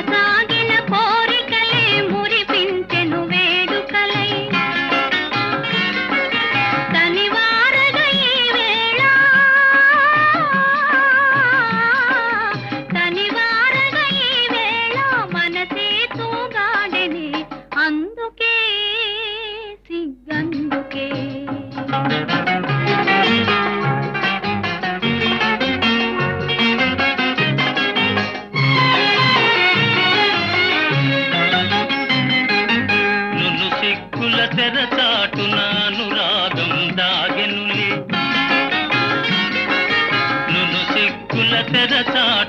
కొనసాగిన కోరికలే మురిపించెను వేడుకలై తనివారగా ఈ వేళ తనివారగా ఈ వేళ మనసే తూగాడెనే అందుకే సిగ్గందుకే తెరచాటున అనురాగం దాగెనులే నును సిక్కుల తెరచాటు